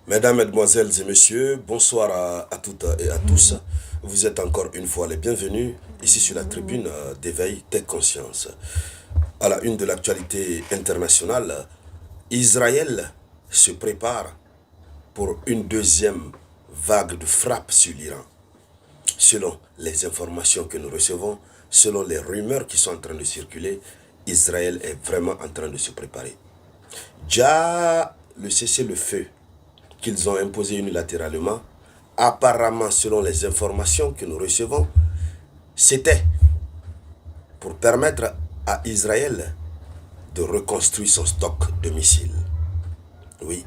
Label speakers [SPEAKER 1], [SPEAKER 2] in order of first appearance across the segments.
[SPEAKER 1] Mesdames, Mesdemoiselles et Messieurs, bonsoir à toutes et à tous. Vous êtes encore une fois les bienvenus ici sur la tribune d'éveil des consciences. À la une de l'actualité internationale, Israël se prépare pour une deuxième vague de frappe sur l'Iran. Selon les informations que nous recevons, selon les rumeurs qui sont en train de circuler, Israël est vraiment en train de se préparer. Déjà, le cessez-le-feu qu'ils ont imposé unilatéralement, apparemment selon les informations que nous recevons, c'était pour permettre à Israël de reconstruire son stock de missiles. Oui,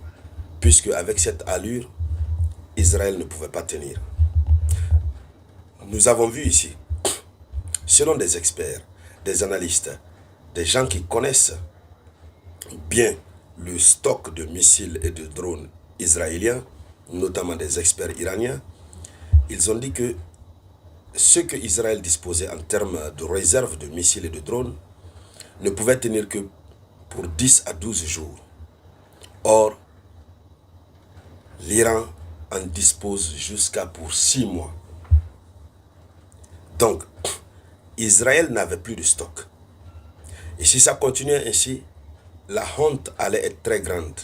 [SPEAKER 1] puisque avec cette allure, Israël ne pouvait pas tenir. Nous avons vu ici, selon des experts, des analystes, des gens qui connaissent bien le stock de missiles et de drones israéliens, notamment des experts iraniens, ils ont dit que ce que Israël disposait en termes de réserve de missiles et de drones ne pouvait tenir que pour 10 à 12 jours. Or, l'Iran en dispose jusqu'à pour 6 mois. Donc, Israël n'avait plus de stock. Et si ça continuait ainsi, la honte allait être très grande.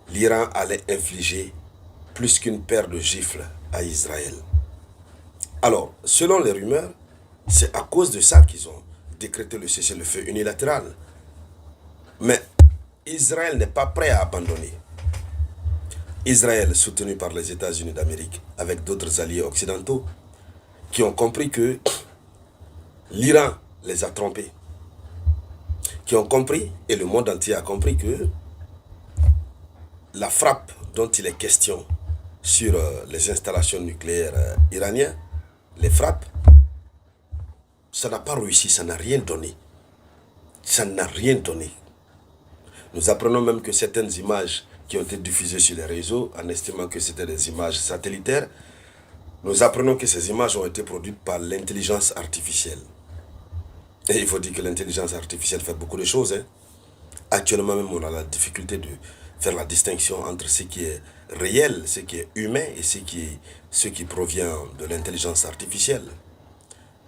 [SPEAKER 1] L'Iran allait infliger plus qu'une paire de gifles à Israël. Alors, selon les rumeurs, c'est à cause de ça qu'ils ont décrété le cessez-le-feu unilatéral. Mais Israël n'est pas prêt à abandonner. Israël, soutenu par les États-Unis d'Amérique, avec d'autres alliés occidentaux, qui ont compris que l'Iran les a trompés, qui ont compris, et le monde entier a compris que la frappe dont il est question sur les installations nucléaires iraniennes, les frappes, ça n'a pas réussi, ça n'a rien donné. Ça n'a rien donné. Nous apprenons même que certaines images qui ont été diffusées sur les réseaux, en estimant que c'était des images satellitaires, nous apprenons que ces images ont été produites par l'intelligence artificielle. Et il faut dire que l'intelligence artificielle fait beaucoup de choses. Actuellement même, on a la difficulté de faire la distinction entre ce qui est réel, ce qui est humain et ce qui provient de l'intelligence artificielle.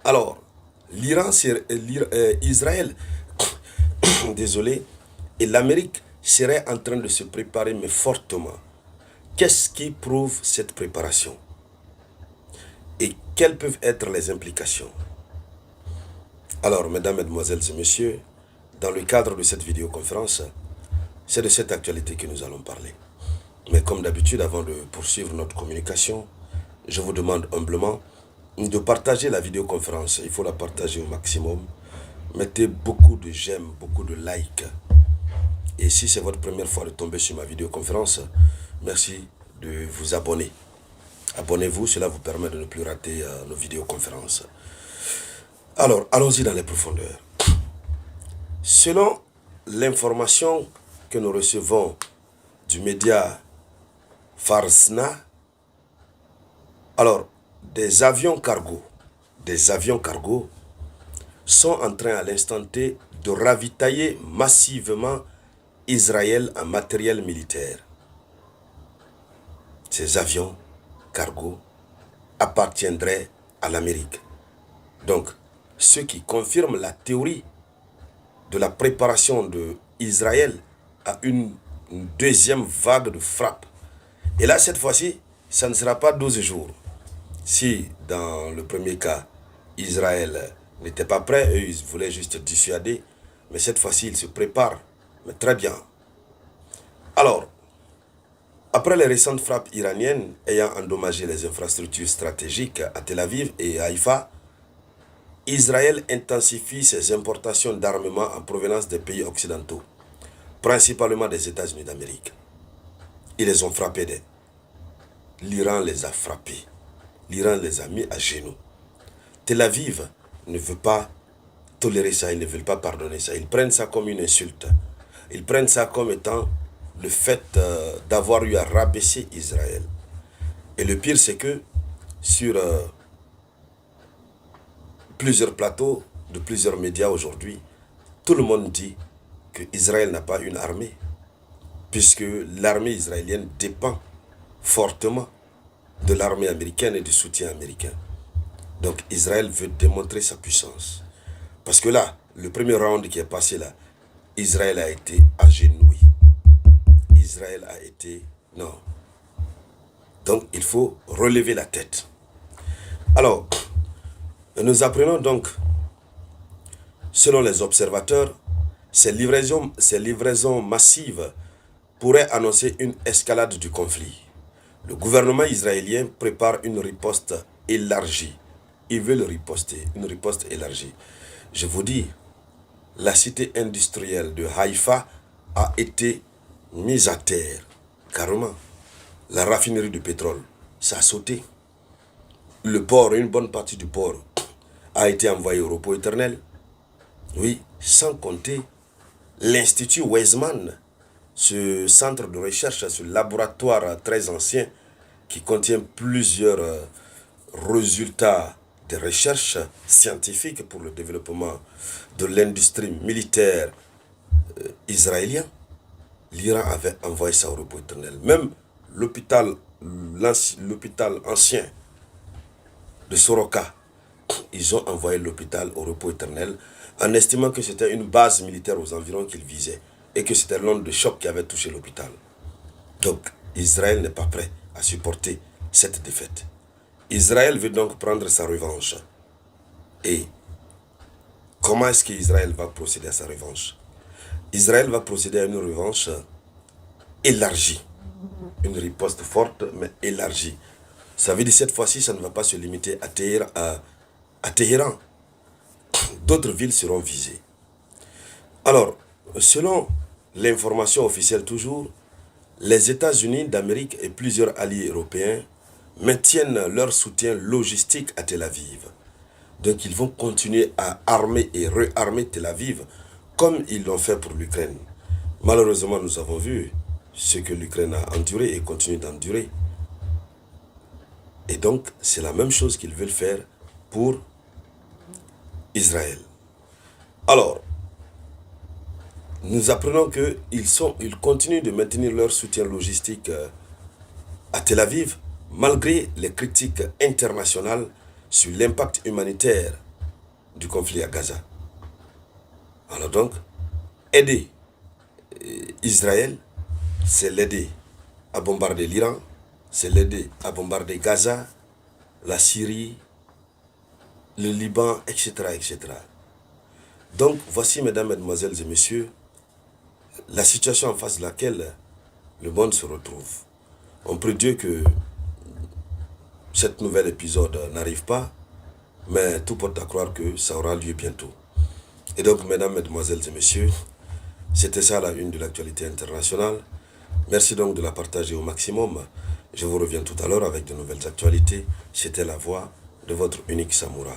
[SPEAKER 1] Alors, Israël, désolé, et l'Amérique seraient en train de se préparer, mais fortement. Qu'est-ce qui prouve cette préparation? Et quelles peuvent être les implications? Alors, mesdames, mesdemoiselles et messieurs, dans le cadre de cette vidéoconférence, c'est de cette actualité que nous allons parler. Mais comme d'habitude, avant de poursuivre notre communication, je vous demande humblement de partager la vidéoconférence. Il faut la partager au maximum. Mettez beaucoup de j'aime, beaucoup de likes. Et si c'est votre première fois de tomber sur ma vidéoconférence, merci de vous abonner. Abonnez-vous, cela vous permet de ne plus rater nos vidéoconférences. Alors, allons-y dans les profondeurs. Selon l'information que nous recevons du média Farsna, alors, des avions cargo sont en train à l'instant T de ravitailler massivement Israël en matériel militaire. Ces avions cargo appartiendraient à l'Amérique. Donc, ce qui confirme la théorie de la préparation d'Israël à une deuxième vague de frappe. Et là, cette fois-ci, ça ne sera pas 12 jours. Si, dans le premier cas, Israël n'était pas prêt, eux, ils voulaient juste dissuader, mais cette fois-ci, ils se préparent, mais très bien. Alors, après les récentes frappes iraniennes ayant endommagé les infrastructures stratégiques à Tel Aviv et à Haïfa, Israël intensifie ses importations d'armements en provenance des pays occidentaux, principalement des États-Unis d'Amérique. Ils les ont frappés. L'Iran les a frappés. L'Iran les a mis à genoux. Tel Aviv ne veut pas tolérer ça, ils ne veulent pas pardonner ça. Ils prennent ça comme une insulte. Ils prennent ça comme étant le fait d'avoir eu à rabaisser Israël. Et le pire, c'est que sur plusieurs plateaux de plusieurs médias aujourd'hui, tout le monde dit que Israël n'a pas une armée, puisque l'armée israélienne dépend fortement de l'armée américaine et du soutien américain. Donc Israël veut démontrer sa puissance. Parce que là, le premier round qui est passé là, Israël a été agenouillé. Israël a été... Non. Donc il faut relever la tête. Alors, nous apprenons donc, selon les observateurs, ces livraisons massives pourraient annoncer une escalade du conflit. Le gouvernement israélien prépare une riposte élargie. Ils veulent riposter, une riposte élargie. Je vous dis, la cité industrielle de Haïfa a été mise à terre, carrément. La raffinerie de pétrole, ça a sauté. Le port, une bonne partie du port, a été envoyé au repos éternel. Oui, sans compter l'Institut Weizmann, ce centre de recherche, ce laboratoire très ancien qui contient plusieurs résultats de recherches scientifiques pour le développement de l'industrie militaire israélien. L'Iran avait envoyé ça au repos éternel. Même l'hôpital ancien de Soroka, ils ont envoyé l'hôpital au repos éternel en estimant que c'était une base militaire aux environs qu'ils visaient et que c'était l'onde de choc qui avait touché l'hôpital. Donc, Israël n'est pas prêt à supporter cette défaite. Israël veut donc prendre sa revanche. Et comment est-ce qu'Israël va procéder à sa revanche? Israël va procéder à une revanche élargie. Une riposte forte, mais élargie. Ça veut dire cette fois-ci, ça ne va pas se limiter à Téhéran. D'autres villes seront visées. Alors, selon l'information officielle toujours, les États-Unis d'Amérique et plusieurs alliés européens maintiennent leur soutien logistique à Tel Aviv. Donc ils vont continuer à armer et réarmer Tel Aviv comme ils l'ont fait pour l'Ukraine. Malheureusement, nous avons vu ce que l'Ukraine a enduré et continue d'endurer. Et donc, c'est la même chose qu'ils veulent faire pour Israël. Alors, nous apprenons qu'ils continuent de maintenir leur soutien logistique à Tel Aviv, malgré les critiques internationales sur l'impact humanitaire du conflit à Gaza. Alors donc, aider Israël, c'est l'aider à bombarder l'Iran, c'est l'aider à bombarder Gaza, la Syrie, le Liban, etc., etc. Donc, voici, mesdames, mesdemoiselles et messieurs, la situation en face de laquelle le monde se retrouve. On prie Dieu que cet nouvel épisode n'arrive pas, mais tout porte à croire que ça aura lieu bientôt. Et donc, mesdames, mesdemoiselles et messieurs, c'était ça la une de l'actualité internationale. Merci donc de la partager au maximum. Je vous reviens tout à l'heure avec de nouvelles actualités. C'était la voix de votre unique samouraï.